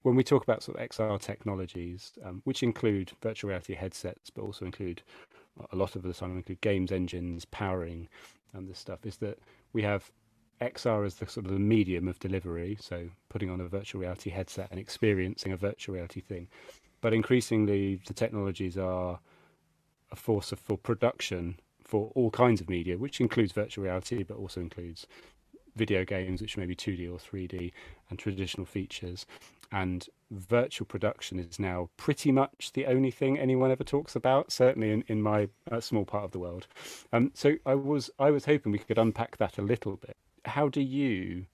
when we talk about sort of XR technologies, which include virtual reality headsets, but also include a lot of the time include games engines powering this stuff, is that we have XR as the sort of the medium of delivery, so putting on a virtual reality headset and experiencing a virtual reality thing. But increasingly, the technologies are a force for production for all kinds of media, which includes virtual reality, but also includes video games, which may be 2D or 3D, and traditional features. And virtual production is now pretty much the only thing anyone ever talks about, certainly in my small part of the world. So I was hoping we could unpack that a little bit. How do you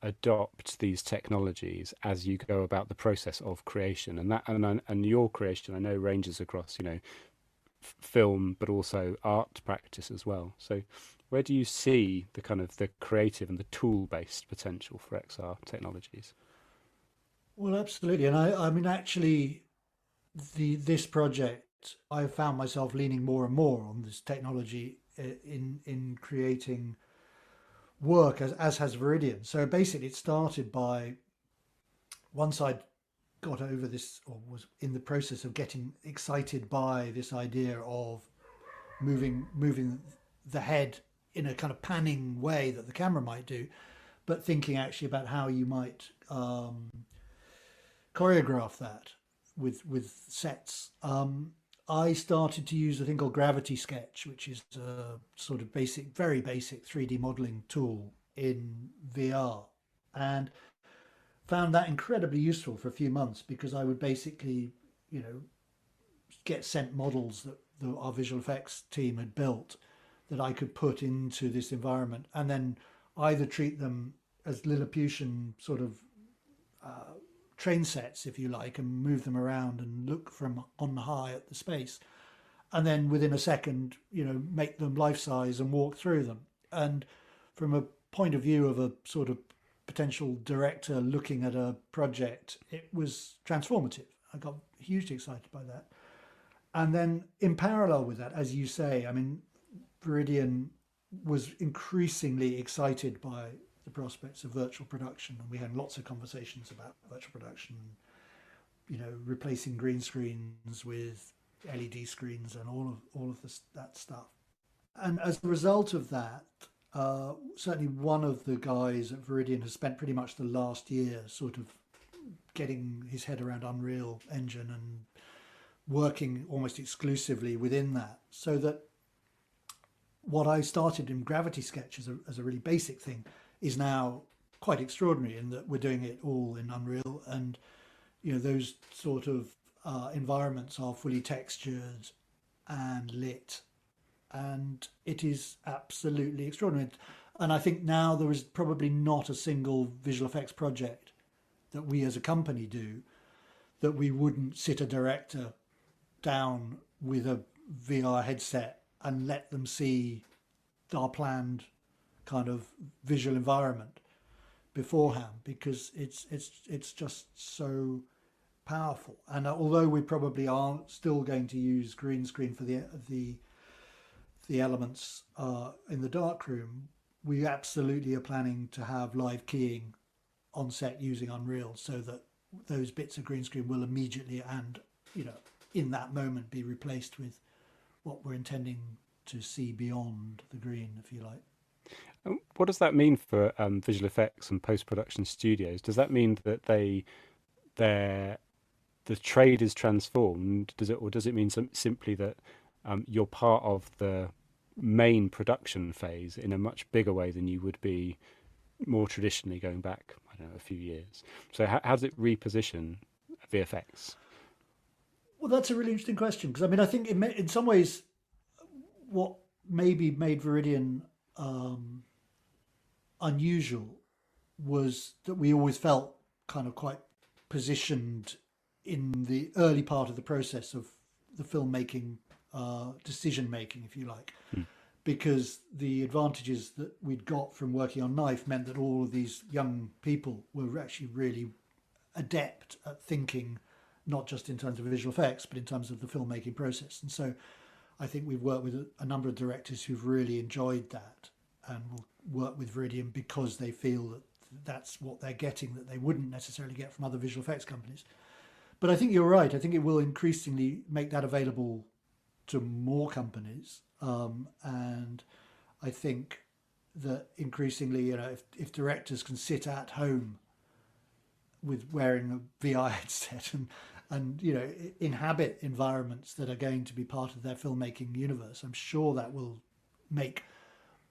adopt these technologies as you go about the process of creation? And your creation, I know, ranges across film, but also art practice as well. So where do you see the kind of the creative and the tool-based potential for XR technologies? Well, absolutely. And I mean, actually, this project, I found myself leaning more and more on this technology in creating work as has Viridian. So basically, it started by once I'd got over this or was in the process of getting excited by this idea of moving the head in a kind of panning way that the camera might do, but thinking actually about how you might choreograph that with sets. I started to use a thing called Gravity Sketch, which is a sort of basic, very basic 3D modeling tool in VR, and found that incredibly useful for a few months because I would basically, you know, get sent models that our visual effects team had built that I could put into this environment, and then either treat them as Lilliputian sort of train sets, if you like, and move them around and look from on high at the space, and then within a second, make them life size and walk through them. And from a point of view of a sort of potential director looking at a project, it was transformative. I got hugely excited by that. And then in parallel with that, as you say, I mean, Viridian was increasingly excited by the prospects of virtual production, and we had lots of conversations about virtual production, replacing green screens with LED screens and all of that stuff. And as a result of that, certainly one of the guys at Viridian has spent pretty much the last year sort of getting his head around Unreal Engine and working almost exclusively within that, so that what I started in Gravity Sketch as a really basic thing is now quite extraordinary in that we're doing it all in Unreal, and those sort of environments are fully textured and lit, and it is absolutely extraordinary. And I think now there is probably not a single visual effects project that we as a company do that we wouldn't sit a director down with a VR headset and let them see our planned kind of visual environment beforehand, because it's just so powerful. And although we probably aren't still going to use green screen for the elements in the darkroom, we absolutely are planning to have live keying on set using Unreal, so that those bits of green screen will immediately and in that moment be replaced with what we're intending to see beyond the green, if you like. What does that mean for visual effects and post-production studios? Does that mean that their the trade is transformed? Does it, or does it mean simply that you're part of the main production phase in a much bigger way than you would be more traditionally going back, I don't know, a few years? So how does it reposition VFX? Well, that's a really interesting question, because I mean, I think in some ways, what maybe made Viridian um, unusual was that we always felt kind of quite positioned in the early part of the process of the filmmaking, decision making, if you like, Hmm. because the advantages that we'd got from working on Knife meant that all of these young people were actually really adept at thinking, not just in terms of visual effects, but in terms of the filmmaking process. And so I think we've worked with a number of directors who've really enjoyed that and will work with Viridian because they feel that that's what they're getting that they wouldn't necessarily get from other visual effects companies. But I think you're right. I think it will increasingly make that available to more companies, and I think that increasingly, if directors can sit at home with wearing a VR headset and inhabit environments that are going to be part of their filmmaking universe, I'm sure that will make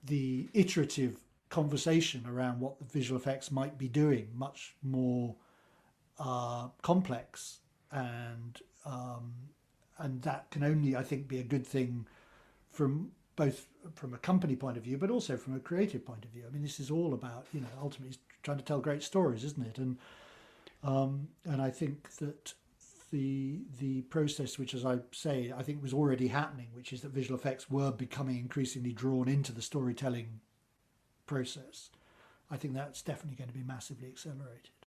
the iterative conversation around what the visual effects might be doing much more complex, and that can only, I think, be a good thing from both from a company point of view, but also from a creative point of view. I mean, this is all about ultimately trying to tell great stories, isn't it? And I think that the process, which, as I say, I think was already happening, which is that visual effects were becoming increasingly drawn into the storytelling process. I think that's definitely going to be massively accelerated.